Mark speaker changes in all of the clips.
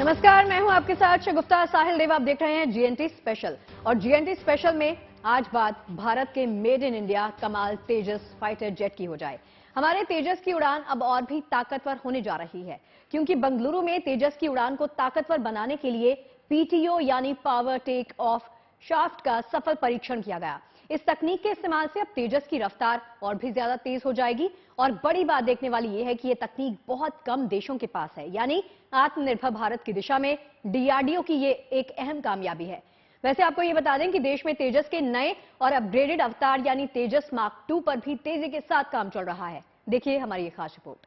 Speaker 1: नमस्कार, मैं हूं आपके साथ शगुफ्ता साहिल देव। आप देख रहे हैं जीएनटी स्पेशल और जीएनटी स्पेशल में आज बात भारत के मेड इन इंडिया कमाल तेजस फाइटर जेट की हो जाए। हमारे तेजस की उड़ान अब और भी ताकतवर होने जा रही है क्योंकि बेंगलुरु में तेजस की उड़ान को ताकतवर बनाने के लिए पीटीओ यानी पावर टेक ऑफ शाफ्ट का सफल परीक्षण किया गया। इस तकनीक के इस्तेमाल से अब तेजस की रफ्तार और भी ज्यादा तेज हो जाएगी और बड़ी बात देखने वाली यह है कि यह तकनीक बहुत कम देशों के पास है, यानी आत्मनिर्भर भारत की दिशा में डीआरडीओ की ये एक अहम कामयाबी है। वैसे आपको ये बता दें कि देश में तेजस के नए और अपग्रेडेड अवतार यानी तेजस मार्क 2 पर भी तेजी के साथ काम चल रहा है। देखिए हमारी ये खास रिपोर्ट।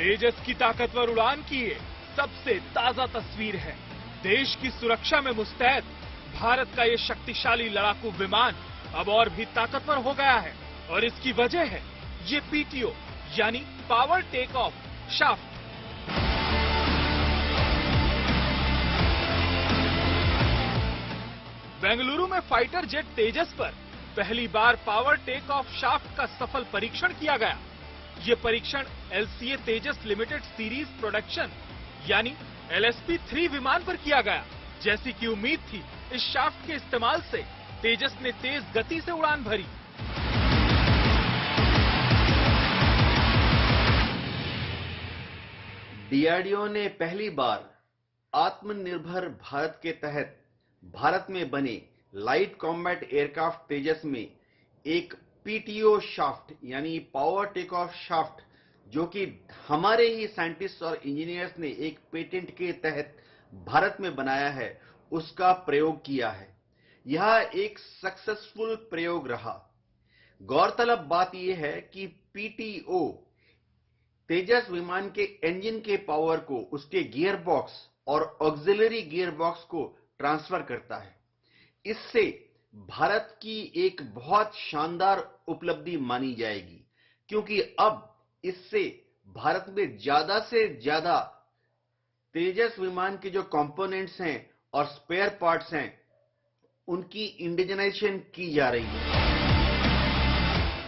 Speaker 2: तेजस की ताकतवर उड़ान की ये सबसे ताजा तस्वीर है। देश की सुरक्षा में मुस्तैद भारत का ये शक्तिशाली लड़ाकू विमान अब और भी ताकतवर हो गया है और इसकी वजह है ये पीटीओ यानी power take off shaft. Bengaluru में फाइटर जेट तेजस पर पहली बार पावर टेक ऑफ शाफ्ट का सफल परीक्षण किया गया। ये परीक्षण LCA Tejas limited series production यानी LSP-3 विमान पर किया गया। जैसी कि उम्मीद थी, इस शाफ्ट के इस्तेमाल से तेजस ने तेज गति से उड़ान भरी।
Speaker 3: डीआरडीओ ने पहली बार आत्मनिर्भर भारत के तहत भारत में बने लाइट कॉम्बैट एयरक्राफ्ट तेजस में एक पीटीओ शाफ्ट यानी पावर टेक ऑफ शाफ्ट, जो कि हमारे ही साइंटिस्ट और इंजीनियर्स ने एक पेटेंट के तहत भारत में बनाया है, उसका प्रयोग किया है। यह एक सक्सेसफुल प्रयोग रहा। गौरतलब बात यह है कि पीटीओ तेजस विमान के इंजन के पावर को उसके गियर बॉक्स और ऑक्सिलरी गियर बॉक्स को ट्रांसफर करता है। इससे भारत की एक बहुत शानदार उपलब्धि मानी जाएगी क्योंकि अब इससे भारत में ज्यादा से ज्यादा तेजस विमान के जो कंपोनेंट्स हैं और स्पेयर पार्ट्स हैं, उनकी इंडिजनाइजेशन की जा रही है।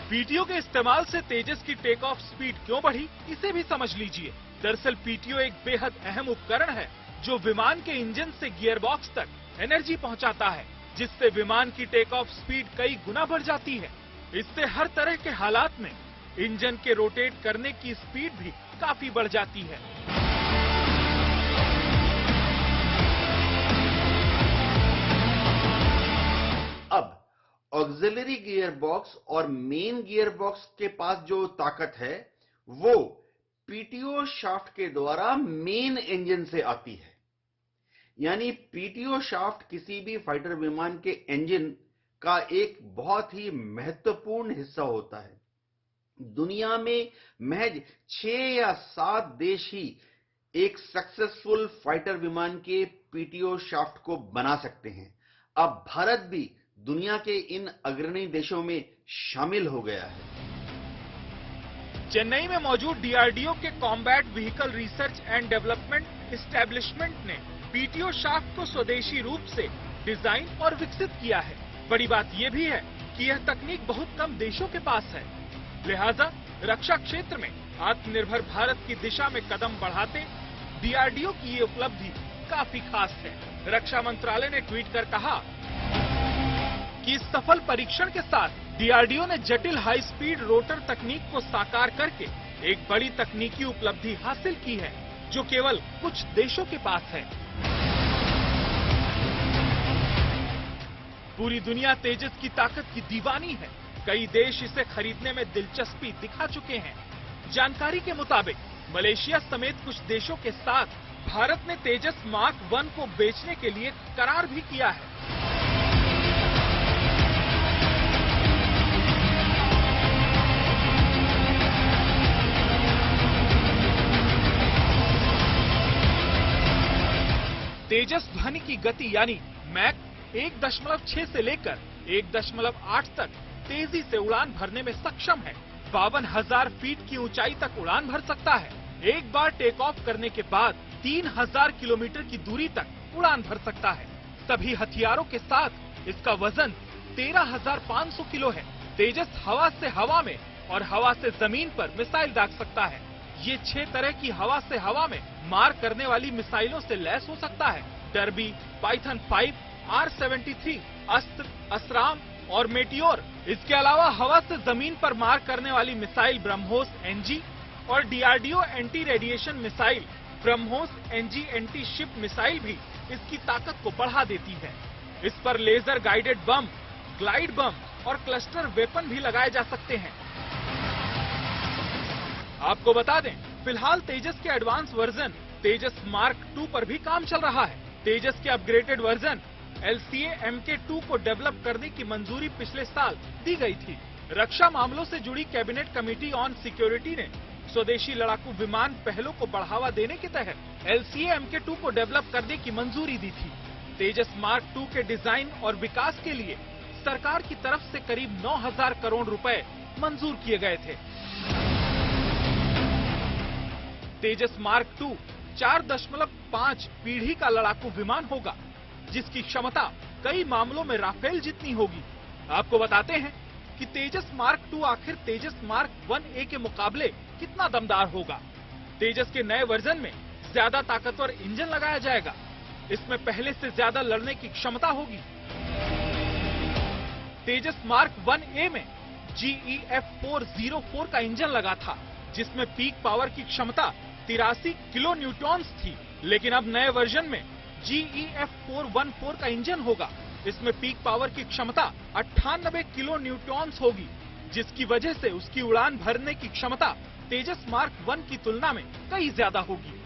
Speaker 2: पीटीओ के इस्तेमाल से तेजस की टेक ऑफ स्पीड क्यों बढ़ी, इसे भी समझ लीजिए। दरअसल पीटीओ एक बेहद अहम उपकरण है जो विमान के इंजन से गियर बॉक्स तक एनर्जी पहुंचाता है, जिससे विमान की टेक ऑफ स्पीड कई गुना बढ़ जाती है। इससे हर तरह के हालात में इंजन के रोटेट करने की स्पीड भी काफी बढ़ जाती है।
Speaker 3: अब ऑक्सिलरी गियर बॉक्स और मेन गियर बॉक्स के पास जो ताकत है वो पीटीओ शाफ्ट के द्वारा मेन इंजन से आती है। यानी पीटीओ शाफ्ट किसी भी फाइटर विमान के इंजन का एक बहुत ही महत्वपूर्ण हिस्सा होता है। दुनिया में महज 6 या 7 देश ही एक सक्सेसफुल फाइटर विमान के पीटीओ शाफ्ट को बना सकते हैं। अब भारत भी दुनिया के इन अग्रणी देशों में शामिल हो गया है।
Speaker 2: चेन्नई में मौजूद डीआरडीओ के combat vehicle research and development establishment ने पीटीओ शाफ्ट को स्वदेशी रूप से डिजाइन और विकसित किया है। बड़ी बात यह भी है कि यह तकनीक बहुत कम देशों के पास है, लिहाजा रक्षा क्षेत्र में आत्मनिर्भर भारत की दिशा में कदम बढ़ाते डीआरडीओ की ये उपलब्धि काफी खास है। रक्षा मंत्रालय ने ट्वीट कर कहा कि इस सफल परीक्षण के साथ डीआरडीओ ने जटिल हाई स्पीड रोटर तकनीक को साकार करके एक बड़ी तकनीकी उपलब्धि हासिल की है जो केवल कुछ देशों के पास है। पूरी दुनिया तेजस की ताकत की दीवानी है। कई देश इसे खरीदने में दिलचस्पी दिखा चुके हैं। जानकारी के मुताबिक मलेशिया समेत कुछ देशों के साथ भारत ने तेजस मार्क 1 को बेचने के लिए करार भी किया है। तेजस ध्वनि की गति यानी मैक 1.6 से लेकर 1.8 तक तेजी से उड़ान भरने में सक्षम है। 52,000 फीट की ऊंचाई तक उड़ान भर सकता है। एक बार टेक ऑफ करने के बाद 3,000 किलोमीटर की दूरी तक उड़ान भर सकता है। सभी हथियारों के साथ इसका वजन 13,500 किलो है। तेजस हवा से हवा में और हवा से जमीन पर मिसाइल दाग सकता है। ये 6 तरह की हवा से हवा में मार करने वाली मिसाइलों से लैस हो सकता है। डर्बी, पाइथन 5, R-73, अस्त्र, असराम और मेटियोर। इसके अलावा हवा से जमीन पर मार करने वाली मिसाइल ब्रह्मोस NG और DRDO anti radiation missile BrahMos NG anti ship missile भी इसकी ताकत को बढ़ा देती है। इस पर laser guided bomb, glide bomb और क्लस्टर वेपन भी लगाए जा सकते हैं। आपको बता दें, फिलहाल तेजस के एडवांस वर्जन तेजस मार्क 2 पर भी काम चल रहा है। तेजस के अपग्रेडेड वर्जन LCA Mk2 को डेवलप करने की मंजूरी पिछले साल दी गई थी। रक्षा मामलों से जुड़ी कैबिनेट कमेटी ऑन सिक्योरिटी ने स्वदेशी लड़ाकू विमान पहलों को बढ़ावा देने के तहत LCA Mk2 को डेवलप करने की मंजूरी दी थी। तेजस मार्क 2 के डिजाइन और विकास के लिए सरकार की तरफ से करीब 9,000 करोड़ रुपए मंजूर किए गए थे। तेजस मार्क 2 4.5 पीढ़ी का लड़ाकू विमान होगा, जिसकी क्षमता कई मामलों में राफेल जितनी होगी। आपको बताते हैं कि तेजस मार्क 2 आखिर तेजस मार्क 1A के मुकाबले कितना दमदार होगा। तेजस के नए वर्जन में ज्यादा ताकतवर इंजन लगाया जाएगा। इसमें पहले से ज्यादा लड़ने की क्षमता होगी। तेजस मार्क 1A में GEF404 का इंजन लगा था, जिसमें पीक पावर की क्षमता 83 किलो न्यूटॉन्स थी। लेकिन अब नए वर्जन में GEF414 का इंजन होगा। इसमें पीक पावर की क्षमता 98 किलो न्यूटॉन्स होगी, जिसकी वजह से उसकी उड़ान भरने की क्षमता तेजस मार्क 1 की तुलना में कई ज्यादा होगी।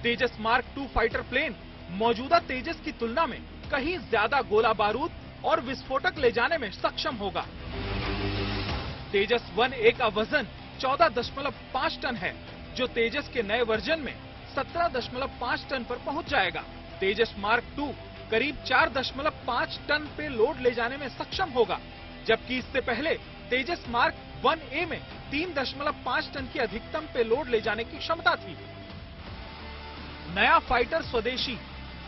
Speaker 2: तेजस मार्क 2 फाइटर प्लेन मौजूदा तेजस की तुलना में कहीं ज्यादा गोला बारूद और विस्फोटक ले जाने में सक्षम होगा। तेजस 1A का वजन 14.5 टन है, जो तेजस के नए वर्जन में 17.5 टन पर पहुंच जाएगा। तेजस मार्क 2 करीब 4.5 टन पे लोड ले जाने में सक्षम होगा, जबकि इससे पहले तेजस मार्क 1A में 3.5 टन की अधिकतम पे लोड ले जाने की क्षमता थी। नया फाइटर स्वदेशी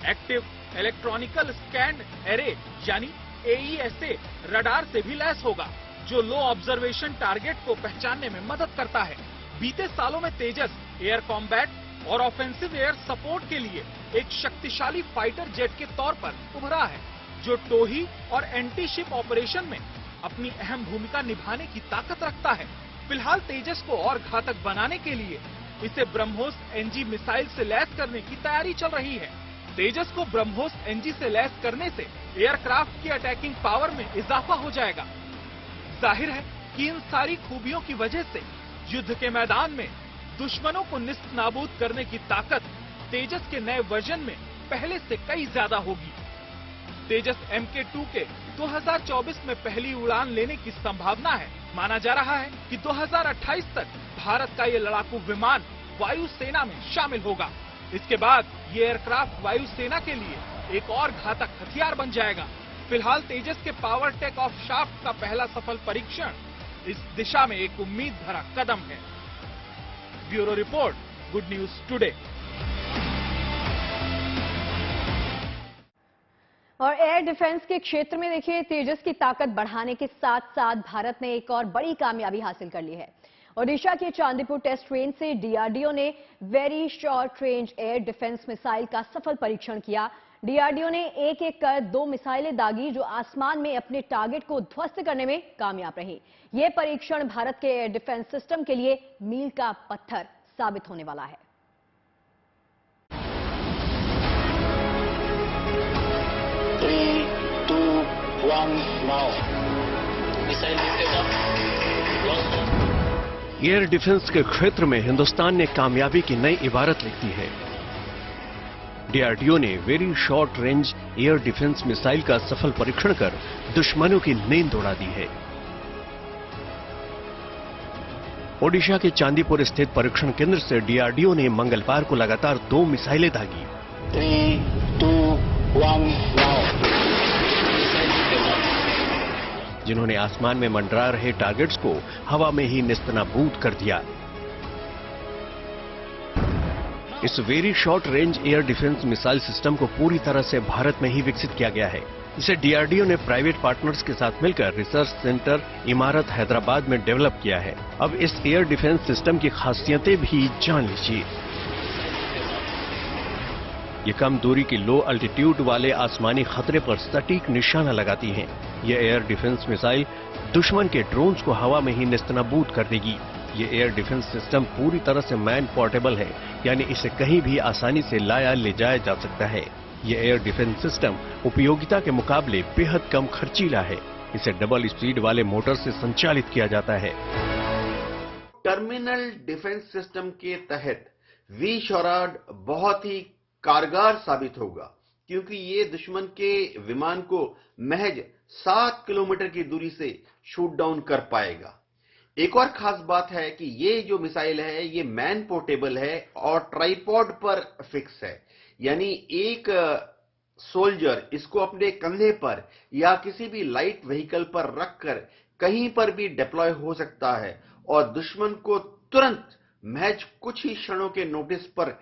Speaker 2: एक्टिव इलेक्ट्रॉनिकल स्कैन एरे यानी AESA रडार से भी लैस होगा, जो लो ऑब्जर्वेशन टारगेट को पहचानने में मदद करता है। बीते सालों में तेजस एयर कॉम्बैट और ऑफेंसिव एयर सपोर्ट के लिए एक शक्तिशाली फाइटर जेट के तौर पर उभरा है, जो टोही और एंटी शिप ऑपरेशन में अपनी अहम भूमिका निभाने की ताकत रखता है। फिलहाल तेजस को और घातक बनाने के लिए इसे ब्रह्मोस NG मिसाइल से लैस करने की तैयारी चल रही है। तेजस को ब्रह्मोस NG से लैस करने से एयरक्राफ्ट की अटैकिंग पावर में इजाफा हो जाएगा। जाहिर है कि इन सारी खूबियों की वजह से युद्ध के मैदान में दुश्मनों को निस्त नाबूद करने की ताकत तेजस के नए वर्जन में पहले से कई ज्यादा होगी। तेजस Mk2 के 2024 में पहली उड़ान लेने की संभावना है। माना जा रहा है कि 2028 तक भारत का ये लड़ाकू विमान वायुसेना में शामिल होगा। इसके बाद ये एयरक्राफ्ट वायुसेना के लिए एक और घातक हथियार बन जाएगा। फिलहाल तेजस के पावर टेक ऑफ शाफ्ट का पहला सफल परीक्षण इस दिशा में एक उम्मीद भरा कदम है। Bureau report, good news today.
Speaker 1: और एयर डिफेंस के क्षेत्र में देखिए, तेजस की ताकत बढ़ाने के साथ साथ भारत ने एक और बड़ी कामयाबी हासिल कर ली है। ओडिशा के चांदीपुर टेस्ट रेंज से DRDO ने very short range air defence missile का सफल परीक्षण किया। DRDO ने एक-एक कर 2 मिसाइलें दागी, जो आसमान में अपने टारगेट को ध्वस्त करने में कामयाब रही। ये परीक्षण भारत के एयर डिफेंस सिस्टम के लिए मील का पत्थर साबित होने वाला है।
Speaker 4: 3, 2, 1 now. Missile lifted up, launch.
Speaker 5: Air defence के क्षेत्र में हिंदुस्तान ने कामयाबी की नई इबारत लिख दी है। DRDO ने very short range air defence missile का सफल परीक्षण कर दुश्मनों की नींद उड़ा दी है। ओडिशा के चांदीपुर स्थित परीक्षण केंद्र से DRDO ने मंगलवार को लगातार 2 मिसाइलें दागी।
Speaker 4: 3, 2, 1 now.
Speaker 5: जिन्होंने आसमान में मंडरा रहे टारगेट्स को हवा में ही नेस्तनाबूद कर दिया। इस very short range air defence missile system को पूरी तरह से भारत में ही विकसित किया गया है। इसे डीआरडीओ ने प्राइवेट पार्टनर्स के साथ मिलकर रिसर्च सेंटर इमारत हैदराबाद में डेवलप किया है। अब इस एयर डिफेंस सिस्टम की खासियतें भी जान लीजिए। ये कम दूरी की लो अल्टीट्यूड वाले आसमानी खतरे पर सटीक निशाना लगाती हैं। ये एयर डिफेंस मिसाइल दुश्मन के ड्रोन्स को हवा में ही नेस्तनाबूद कर देगी। ये एयर डिफेंस सिस्टम पूरी तरह से मैन पोर्टेबल है, यानी इसे कहीं भी आसानी से लाया ले जाया जा सकता है। ये एयर डिफेंस सिस्टम उपयोगिता के मुकाबले बेहद कम खर्चीला है। इसे डबल स्पीड वाले मोटर से संचालित किया जाता है।
Speaker 3: टर्मिनल डिफेंस सिस्टम के तहत V-SHORAD बहुत ही कारगर साबित होगा, क्योंकि ये दुश्मन के विमान को महज 7 किलोमीटर की दूरी से शूट डाउन कर पाएगा। एक और खास बात है कि ये जो मिसाइल है ये मैन पोर्टेबल है और ट्राइपॉड पर फिक्स है, यानी एक सोल्जर इसको अपने कंधे पर या किसी भी लाइट व्हीकल पर रखकर कहीं पर भी डिप्लॉय हो सकता है और दुश्मन को तुरंत महज कुछ ही क्षणों के नोटिस पर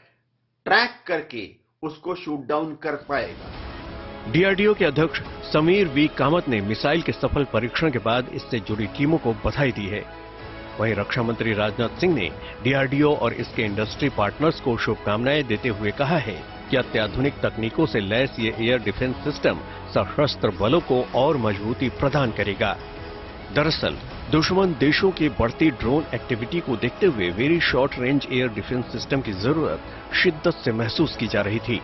Speaker 3: ट्रैक करके उसको शूट डाउन कर पाएगा।
Speaker 5: डीआरडीओ के अध्यक्ष समीर वी कामत ने मिसाइल के सफल परीक्षण के बाद इससे जुड़ी टीमों को बधाई दी है। वहीं रक्षा मंत्री राजनाथ सिंह ने डीआरडीओ और इसके इंडस्ट्री पार्टनर्स को शुभकामनाएं देते हुए कहा है कि अत्याधुनिक तकनीकों से लैस ये एयर डिफेंस सिस्टम सशस्त्र बलों को और मजबूती प्रदान करेगा। दरअसल दुश्मन देशों की बढ़ती ड्रोन एक्टिविटी को देखते हुए very short range air defence system की जरूरत शिद्दत से महसूस की जा रही थी।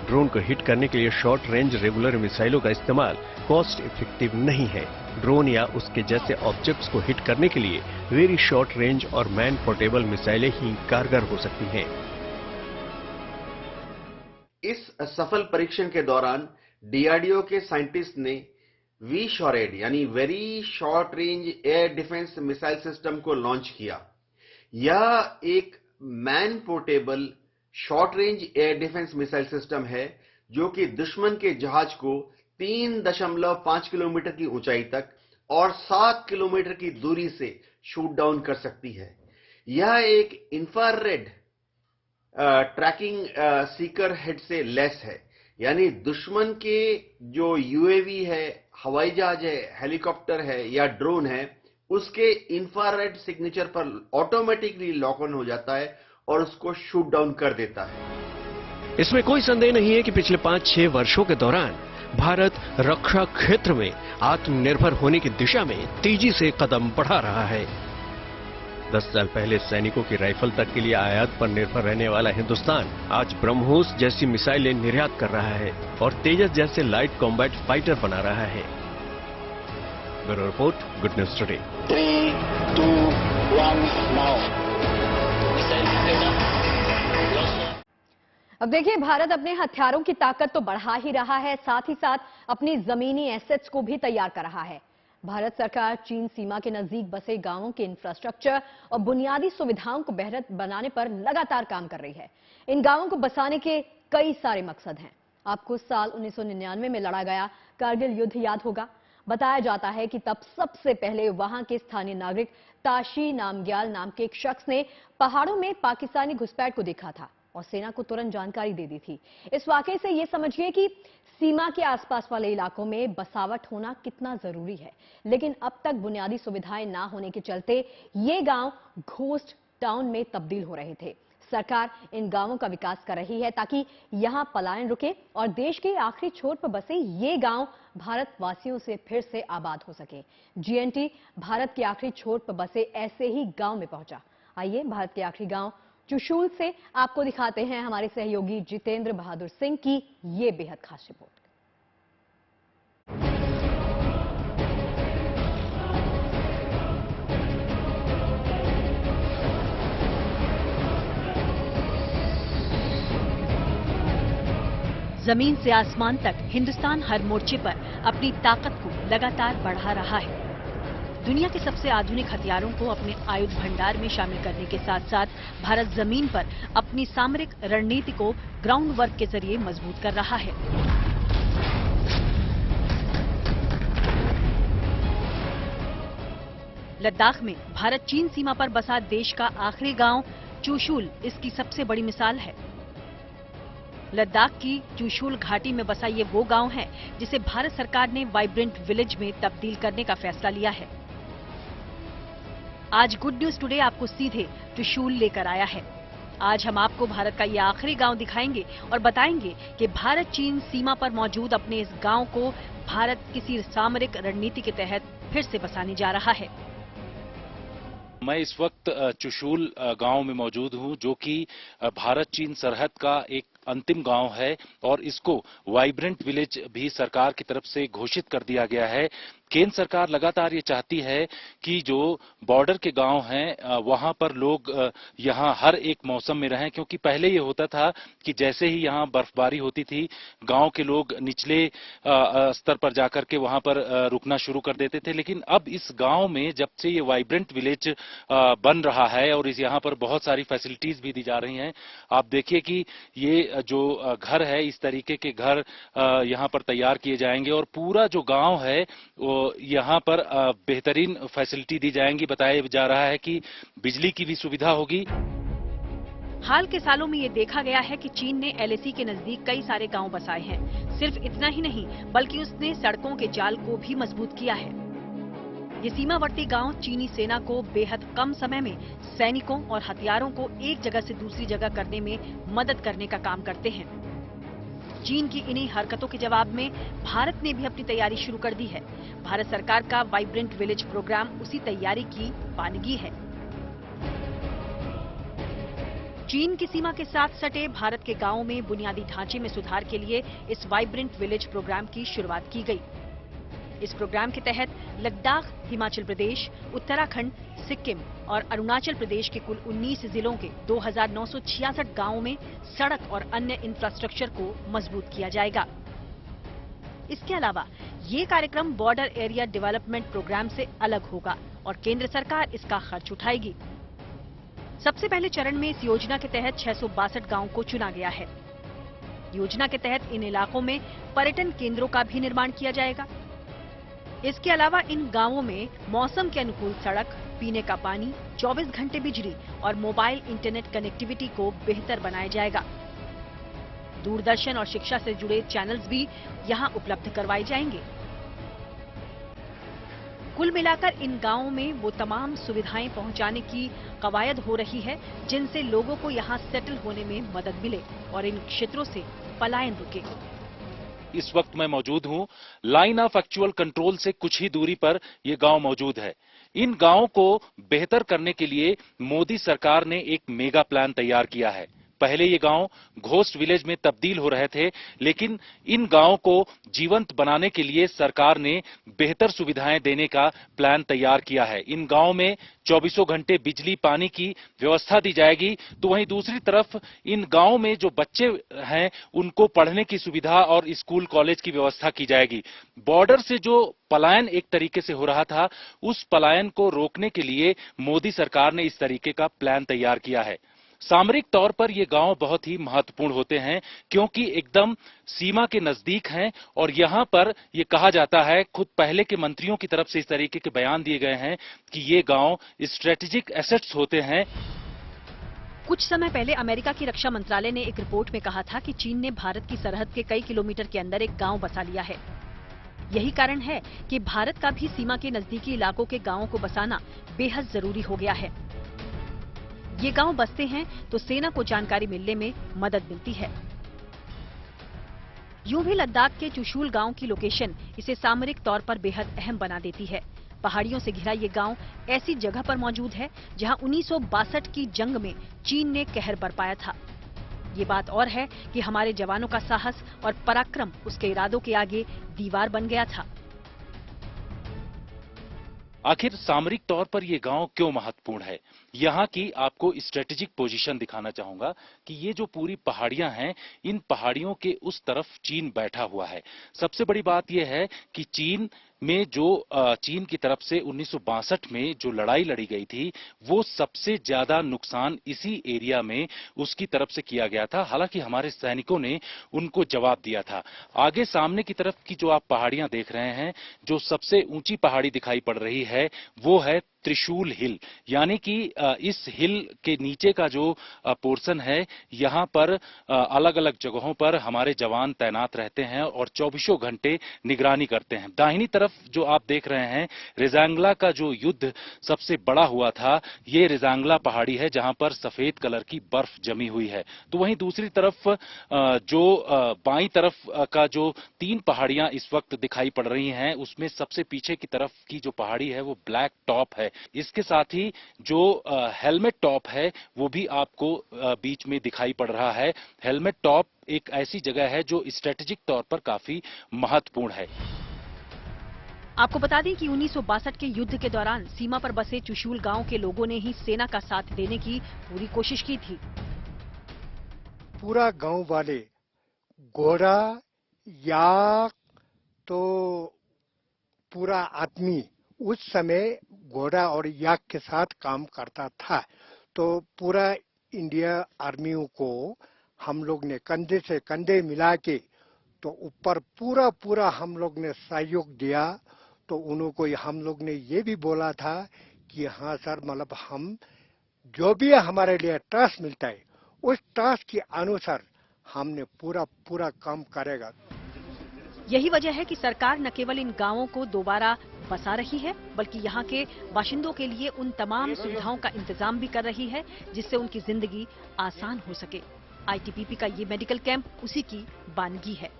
Speaker 5: ड्रोन को हिट करने के लिए शॉर्ट रेंज रेगुलर मिसाइलों का इस्तेमाल कॉस्ट इफेक्टिव नहीं है। ड्रोन या उसके जैसे ऑब्जेक्ट्स को हिट करने के लिए वेरी शॉर्ट रेंज और मैन पोर्टेबल मिसाइलें ही कारगर हो सकती हैं।
Speaker 3: इस सफल परीक्षण के दौरान डीआरडीओ के साइंटिस्ट ने V-SHORAD यानी very short range air defence missile system को लॉन्च किया। यह एक man portable short range air defence missile system है जो कि दुश्मन के जहाज को 3.5 किलोमीटर की ऊंचाई तक और 7 किलोमीटर की दूरी से शूट डाउन कर सकती है। यह एक इंफ्रारेड ट्रैकिंग सीकर हेड से लेस है, यानी दुश्मन के जो यूएवी है, हवाई जहाज है, हेलीकॉप्टर है या ड्रोन है, उसके इंफ्रारेड सिग्नेचर पर ऑटोमेटिकली लॉक ऑन हो जाता है और उसको शूट डाउन कर देता है।
Speaker 5: इसमें कोई संदेह नहीं है कि पिछले 5-6 वर्षों के दौरान भारत रक्षा क्षेत्र में आत्मनिर्भर होने की दिशा में तेजी से कदम बढ़ा रहा है। 10 साल पहले सैनिकों की राइफल तक के लिए आयात पर निर्भर रहने वाला हिंदुस्तान आज ब्रह्मोस जैसी मिसाइलें निर्यात कर रहा है और तेजस जैसे लाइट कॉम्बैट फाइटर बना रहा है। Bureau report, good news today.
Speaker 4: 3, 2, 1 now.
Speaker 1: अब देखिए, भारत अपने हथियारों की ताकत तो बढ़ा ही रहा है, साथ ही साथ अपनी जमीनी एसेट्स को भी तैयार कर रहा है। भारत सरकार चीन सीमा के नजदीक बसे गांवों के इंफ्रास्ट्रक्चर और बुनियादी सुविधाओं को बेहतर बनाने पर लगातार काम कर रही है। इन गांवों को बसाने के कई सारे मकसद हैं। आपको साल 1999 में लड़ा गया कारगिल युद्ध याद होगा। बताया जाता है कि तब सबसे पहले वहां के स्थानीय नागरिक ताशी नामग्याल नाम के एक शख्स ने पहाड़ों में पाकिस्तानी घुसपैठ को देखा था और सेना को तुरंत जानकारी दे दी थी। इस वाकये से यह समझिए कि सीमा के आसपास वाले इलाकों में बसावट होना कितना जरूरी है। लेकिन अब तक बुनियादी सुविधाएं ना होने के चलते ये गांव घोस्ट टाउन में तब्दील हो रहे थे। सरकार इन गांवों का विकास कर रही है ताकि यहां पलायन रुके और देश के आखिरी छोर पर बसे ये गांव भारतवासियों से फिर से आबाद हो सके। जीएनटी भारत के आखिरी छोर पर बसे ऐसे ही गांव में पहुंचा। आइए भारत के आखिरी गांव चुशूल से आपको दिखाते हैं हमारे सहयोगी जितेंद्र बहादुर सिंह की ये बेहद खास रिपोर्ट।
Speaker 6: जमीन से आसमान तक हिंदुस्तान हर मोर्चे पर अपनी ताकत को लगातार बढ़ा रहा है। दुनिया के सबसे आधुनिक हथियारों को अपने आयुध भंडार में शामिल करने के साथ साथ भारत जमीन पर अपनी सामरिक रणनीति को ग्राउंड वर्क के जरिए मजबूत कर रहा है। लद्दाख में भारत चीन सीमा पर बसा देश का आखिरी गांव चुशूल इसकी सबसे बड़ी मिसाल है। लद्दाख की चुशूल घाटी में बसा ये वो गांव है जिसे भारत सरकार ने वाइब्रेंट विलेज में तब्दील करने का फैसला लिया है। आज गुड न्यूज टुडे आपको सीधे चुशूल लेकर आया है। आज हम आपको भारत का ये आखिरी गांव दिखाएंगे और बताएंगे कि भारत चीन सीमा पर मौजूद अपने इस गांव को भारत किसी सामरिक रणनीति के तहत फिर से बसाने जा रहा है।
Speaker 7: मैं इस वक्त चुशूल गांव में मौजूद हूं, जो कि भारत चीन सरहद का एक अंतिम गांव है और इसको वाइब्रेंट विलेज भी सरकार की तरफ से घोषित कर दिया गया है। केंद्र सरकार लगातार ये चाहती है कि जो बॉर्डर के गांव हैं वहां पर लोग यहां हर एक मौसम में रहें, क्योंकि पहले ये होता था कि जैसे ही यहां बर्फबारी होती थी गांव के लोग निचले स्तर पर जाकर के वहां पर रुकना शुरू कर देते थे। लेकिन अब इस गांव में जब से ये वाइब्रेंट विलेज बन रहा है और इस यहां पर बहुत सारी फैसिलिटीज भी दी जा रही हैं, आप देखिए कि ये जो घर है इस तरीके के घर यहां पर तैयार किए जाएंगे और पूरा जो गांव है वो यहां पर बेहतरीन फैसिलिटी दी जाएंगी। बताया जा रहा है कि बिजली की भी सुविधा होगी।
Speaker 6: हाल के सालों में ये देखा गया है कि चीन ने LAC के नजदीक कई सारे गांव बसाए हैं। सिर्फ इतना ही नहीं बल्कि उसने सड़कों के जाल को भी मजबूत किया है। ये सीमावर्ती गांव चीनी सेना को बेहद कम समय में सैनिकों और हथियारों को एक जगह से दूसरी जगह करने में मदद करने का काम करते हैं। चीन की इन्हीं हरकतों के जवाब में भारत ने भी अपनी तैयारी शुरू कर दी है। भारत सरकार का वाइब्रेंट विलेज प्रोग्राम उसी तैयारी की वानगी है। चीन की सीमा के साथ सटे भारत के गांवों में बुनियादी ढांचे में सुधार के लिए इस वाइब्रेंट विलेज प्रोग्राम की शुरुआत की गई। इस प्रोग्राम के तहत लद्दाख, हिमाचल प्रदेश, उत्तराखंड, सिक्किम और अरुणाचल प्रदेश के कुल 19 जिलों के 2966 गांवों में सड़क और अन्य इंफ्रास्ट्रक्चर को मजबूत किया जाएगा। इसके अलावा ये कार्यक्रम बॉर्डर एरिया डेवलपमेंट प्रोग्राम से अलग होगा और केंद्र सरकार इसका खर्च उठाएगी। सबसे पहले चरण में इस योजना के तहत 662 गांवों को चुना गया है। योजना के तहत इन इलाकों में पर्यटन केंद्रों का भी निर्माण किया जाएगा। इसके अलावा इन गांवों में मौसम के अनुकूल सड़क, पीने का पानी, 24 घंटे बिजली और मोबाइल इंटरनेट कनेक्टिविटी को बेहतर बनाया जाएगा। दूरदर्शन और शिक्षा से जुड़े चैनल्स भी यहां उपलब्ध करवाए जाएंगे। कुल मिलाकर इन गांवों में वो तमाम सुविधाएं पहुंचाने की कवायद हो रही है जिनसे लोगों को यहां सेटल होने में मदद मिले और इन क्षेत्रों से पलायन रुके।
Speaker 7: इस वक्त मैं मौजूद हूं लाइन ऑफ एक्चुअल कंट्रोल से कुछ ही दूरी पर ये गांव मौजूद है। इन गांवों को बेहतर करने के लिए मोदी सरकार ने एक मेगा प्लान तैयार किया है। पहले ये गांव घोस्ट विलेज में तब्दील हो रहे थे, लेकिन इन गांवों को जीवंत बनाने के लिए सरकार ने बेहतर सुविधाएं देने का प्लान तैयार किया है। इन गांवों में 24 घंटे बिजली पानी की व्यवस्था दी जाएगी, तो वहीं दूसरी तरफ इन गांवों में जो बच्चे हैं उनको पढ़ने की सुविधा और स्कूल कॉलेज की व्यवस्था की जाएगी। बॉर्डर से जो पलायन एक तरीके से हो रहा था, उस पलायन को रोकने के लिए मोदी सरकार ने इस तरीके का प्लान तैयार किया है। सामरिक तौर पर ये गांव बहुत ही महत्वपूर्ण होते हैं क्योंकि एकदम सीमा के नजदीक हैं और यहां पर ये कहा जाता है, खुद पहले के मंत्रियों की तरफ से इस तरीके के बयान दिए गए हैं कि ये गांव स्ट्रेटेजिक एसेट्स होते हैं।
Speaker 6: कुछ समय पहले अमेरिका की रक्षा मंत्रालय ने एक रिपोर्ट में कहा था कि चीन ने भारत की सरहद के कई किलोमीटर के अंदर एक गांव बसा लिया है। यही कारण है कि भारत का भी सीमा के नजदीकी इलाकों के गांवों को बसाना बेहद जरूरी हो गया है। ये गांव बसते हैं तो सेना को जानकारी मिलने में मदद मिलती है। यूं भी लद्दाख के चुशूल गांव की लोकेशन इसे सामरिक तौर पर बेहद अहम बना देती है। पहाड़ियों से घिरा ये गांव ऐसी जगह पर मौजूद है जहां 1962 की जंग में चीन ने कहर बरपाया था। ये बात और है कि हमारे जवानों का साहस और पराक्रम उसके इरादों के आगे दीवार बन गया था।
Speaker 7: आखिर सामरिक तौर पर यह गांव क्यों महत्वपूर्ण है? यहां की आपको स्ट्रेटेजिक पोजीशन दिखाना चाहूंगा कि ये जो पूरी पहाड़ियां हैं, इन पहाड़ियों के उस तरफ चीन बैठा हुआ है। सबसे बड़ी बात यह है कि चीन की तरफ से 1962 में जो लड़ाई लड़ी गई थी, वो सबसे ज्यादा नुकसान इसी एरिया में उसकी तरफ से किया गया था। हालांकि हमारे सैनिकों ने उनको जवाब दिया था। आगे सामने की तरफ की जो आप पहाड़ियां देख रहे हैं, जो सबसे ऊंची पहाड़ी दिखाई पड़ रही है वो है त्रिशूल हिल, यानी कि इस हिल के नीचे का जो पोर्शन है, यहां पर अलग अलग जगहों पर हमारे जवान तैनात रहते हैं और 24 घंटे निगरानी करते हैं। दाहिनी तरफ जो आप देख रहे हैं, रेजांगला का जो युद्ध सबसे बड़ा हुआ था, ये रेजांगला पहाड़ी है जहां पर सफेद कलर की बर्फ जमी हुई है। तो वहीं दूसरी तरफ जो बाईं तरफ का जो 3 पहाड़ियां इस वक्त दिखाई पड़ रही हैं, उसमें सबसे पीछे की तरफ की जो पहाड़ी है वो ब्लैक टॉप है। इसके साथ ही जो हेलमेट टॉप है वो भी आपको बीच में दिखाई पड़ रहा है। हेलमेट टॉप एक ऐसी जगह है जो स्ट्रेटेजिक तौर पर काफी महत्वपूर्ण है।
Speaker 6: आपको बता दें कि 1962 के युद्ध के दौरान सीमा पर बसे चुशूल गांव के लोगों ने ही सेना का साथ देने की पूरी कोशिश की थी।
Speaker 8: पूरा गांव वाले घोड़ा या तो पूरा आदमी उस समय घोड़ा और याक के साथ काम करता था। तो पूरा इंडिया आर्मियों को हम लोग ने कंधे से कंधे मिला के तो ऊपर पूरा हम लोग ने सहयोग दिया। तो उनको हम लोग ने ये भी बोला था कि हाँ सर, मतलब हम जो भी हमारे लिए टास्क मिलता है उस टास्क के अनुसार हमने पूरा काम करेगा।
Speaker 6: यही वजह है कि सरकार न केवल इन गांवों को दोबारा बसा रही है, बल्कि यहाँ के बाशिंदों के लिए उन तमाम सुविधाओं का इंतजाम भी कर रही है जिससे उनकी जिंदगी आसान हो सके। आईटीबीपी का ये मेडिकल कैंप उसी की बानगी है।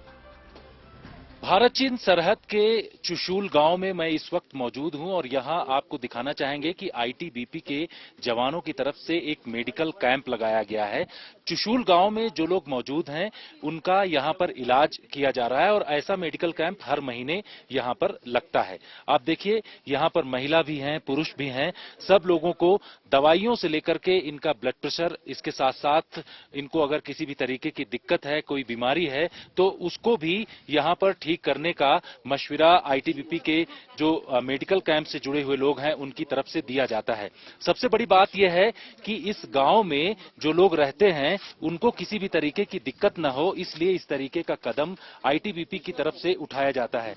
Speaker 7: भारत चीन सरहद के चुशूल गांव में मैं इस वक्त मौजूद हूं और यहां आपको दिखाना चाहेंगे कि आईटीबीपी के जवानों की तरफ से एक मेडिकल कैंप लगाया गया है। चुशूल गांव में जो लोग मौजूद हैं उनका यहां पर इलाज किया जा रहा है और ऐसा मेडिकल कैंप हर महीने यहां पर लगता है। आप देखिए, यहां पर महिला भी हैं, पुरुष भी हैं। सब लोगों को दवाइयों से लेकर के इनका ब्लड प्रेशर, इसके साथ साथ इनको अगर किसी भी तरीके की दिक्कत है, कोई बीमारी है, तो उसको भी यहां पर ठीक करने का मशविरा आईटीबीपी के जो मेडिकल कैंप से जुड़े हुए लोग हैं उनकी तरफ से दिया जाता है। सबसे बड़ी बात यह है कि इस गांव में जो लोग रहते हैं उनको किसी भी तरीके की दिक्कत न हो, इसलिए इस तरीके का कदम आईटीबीपी की तरफ से उठाया जाता है।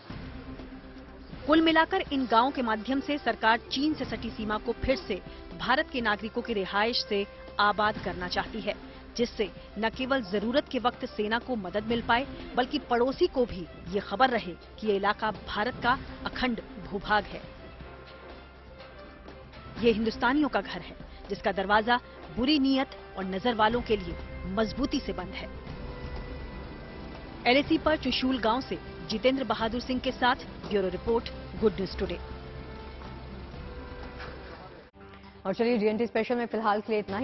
Speaker 6: कुल मिलाकर इन गांवों के माध्यम से सरकार चीन से सटी सीमा को फिर से भारत के नागरिकों की रिहाइश से आबाद करना चाहती है, जिससे न केवल जरूरत के वक्त सेना को मदद मिल पाए, बल्कि पड़ोसी को भी ये खबर रहे कि ये इलाका भारत का अखंड भूभाग है। ये हिंदुस्तानियों का घर है, जिसका दरवाजा बुरी नीयत और नजर वालों के लिए मजबूती से बंद है। एलएसी पर चुशूल गांव से जितेंद्र बहादुर सिंह के साथ bureau report, good news today.
Speaker 1: और चलिए, जीएनटी स्पेशल में फिलहाल के लिए इतना ही।